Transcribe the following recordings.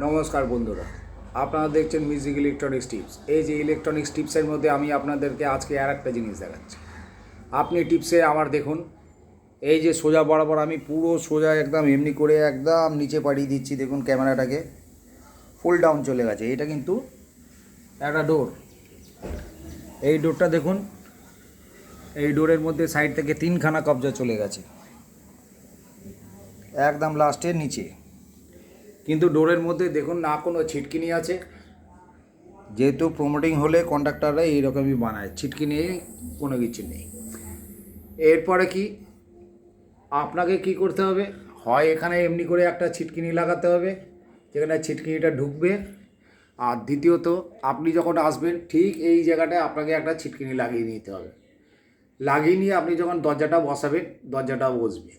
নমস্কার বন্ধুরা, আপনারা দেখছেন মিউজিক ইলেকট্রনিক্স টিপস। এই যে ইলেকট্রনিক্স টিপসের মধ্যে আমি আপনাদেরকে আজকে আর একটা জিনিস দেখাচ্ছি। আপনি টিপসে আমার দেখুন, এই যে সোজা বরাবর আমি পুরো সোজা একদম এমনি করে একদম নিচে পাঠিয়ে দিচ্ছি। দেখুন ক্যামেরাটাকে ফুল ডাউন চলে গেছে। এটা কিন্তু একটা ডোর। এই ডোরটা দেখুন, এই ডোরের মধ্যে সাইড থেকে 3খানা কবজা চলে গেছে একদম লাস্টের নিচে। কিন্তু ডোরের মধ্যে দেখুন না কোনো ছিটকিনি আছে, যেহেতু প্রমোটিং হলে কন্ডাক্টাররা এইরকমই বানায়, ছিটকিনি কোনো কিছু নেই। এরপরে কি আপনাকে কি করতে হবে, হয় এখানে এমনি করে একটা ছিটকিনি লাগাতে হবে যেখানে ছিটকিনিটা ঢুকবে, আর দ্বিতীয়ত আপনি যখন আসবেন ঠিক এই জায়গাটায় আপনাকে একটা ছিটকিনি লাগিয়ে নিতে হবে। লাগিয়ে নিয়ে আপনি যখন দরজাটা বসাবেন দরজাটা বসবে।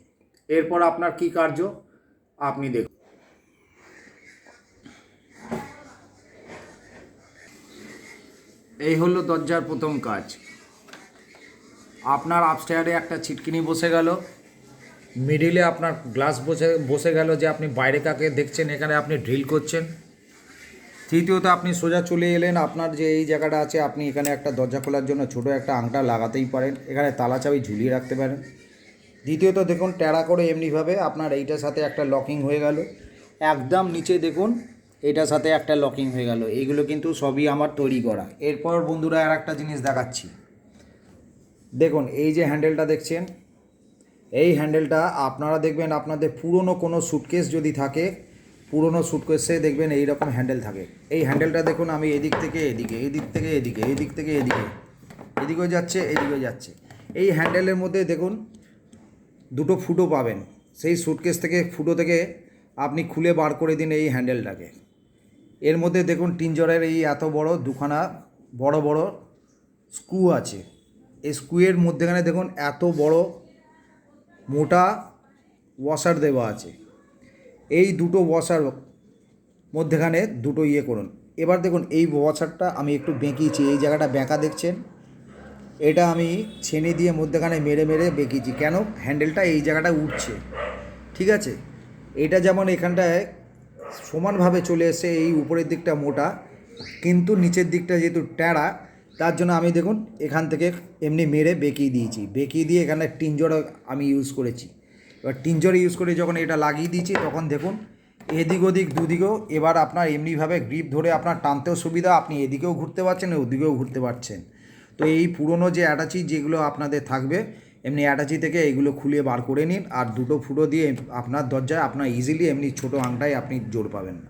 এরপর আপনার কি কার্য আপনি দেখুন। এই হলো দরজার প্রথম কাজ। আপনার আপস্টেয়ারে একটা ছিটকিনি বসে গেল, মিডিলে আপনার গ্লাস বসে গেল যে আপনি বাইরে কাকে দেখছেন, এখানে আপনি ড্রিল করছেন। তৃতীয়ত আপনি সোজা চলে এলেন, আপনার যে এই জায়গাটা আছে আপনি এখানে একটা দরজা খোলার জন্য ছোটো একটা আংটা লাগাতেই পারেন, এখানে তালা চাবি ঝুলিয়ে রাখতে পারেন। দ্বিতীয়ত দেখুন ট্যাড়া করে এমনিভাবে আপনার এইটার সাথে একটা লকিং হয়ে গেল, একদম নিচে দেখুন এটার সাথে একটা লকিং হয়ে গেল। এইগুলো কিন্তু সবই আমার তৈরি করা। এরপর বন্ধুরা আর একটা জিনিস দেখাচ্ছি। দেখুন এই যে হ্যান্ডেলটা দেখছেন, এই হ্যান্ডেলটা আপনারা দেখবেন আপনাদের পুরনো কোনো সুটকেস যদি থাকে, পুরনো সুটকেসে দেখবেন এই রকম হ্যান্ডেল থাকে। এই হ্যান্ডেলটা দেখুন আমি এদিক থেকে এদিকে, এদিক থেকে এদিকে, এদিক থেকে এদিকে, এদিকেও যাচ্ছে এদিকেও যাচ্ছে। এই হ্যান্ডেলের মধ্যে দেখুন দুটো ফুটো পাবেন। সেই সুটকেস থেকে ফুটো থেকে আপনি খুলে বার করে দিন এই হ্যান্ডেলটাকে। এর মধ্যে দেখুন টিনজরের এই এত বড় দুখানা বড় বড় স্ক্রু আছে। এই স্ক্রুয়ের মধ্যেখানে দেখুন এত বড় মোটা ওয়াশার দেওয়া আছে। এই দুটো ওয়াশার মধ্যেখানে দুটো ইয়ে করুন। এবার দেখুন এই ওয়াশারটা আমি একটু বেঁকিয়েছি, এই জায়গাটা বেঁকা দেখছেন, এটা আমি ছেনে দিয়ে মধ্যেখানে মেরে মেরে বেঁকিয়েছি। কেন? হ্যান্ডেলটা এই জায়গাটা উঠছে, ঠিক আছে? এটা যেমন এখানটায় সমানভাবে চলে এসে এই উপরের দিকটা মোটা, কিন্তু নিচের দিকটা যেহেতু ট্যাড়া, তার জন্য আমি দেখুন এখান থেকে এমনি মেরে বেঁকিয়ে দিয়েছি। বেঁকিয়ে দিয়ে এখানে টিনজর আমি ইউজ করেছি। এবার টিনজর ইউজ করে যখন এটা লাগিয়ে দিয়েছি তখন দেখুন এদিক ওদিক দুদিকেও এবার আপনার এমনিভাবে গ্রিপ ধরে আপনার টানতেও সুবিধা, আপনি এদিকেও ঘুরতে পারছেন ওদিকেও ঘুরতে পারছেন। তো এই পুরনো যে অ্যাটাচি যেগুলো আপনাদের থাকবে, এমনি অ্যাটাচি থেকে এইগুলো খুলে বার করে নিন, আর দুটো ফুটো দিয়ে আপনার দরজায় আপনার ইজিলি এমনি ছোটো আংটায় আপনি জোর পাবেন না।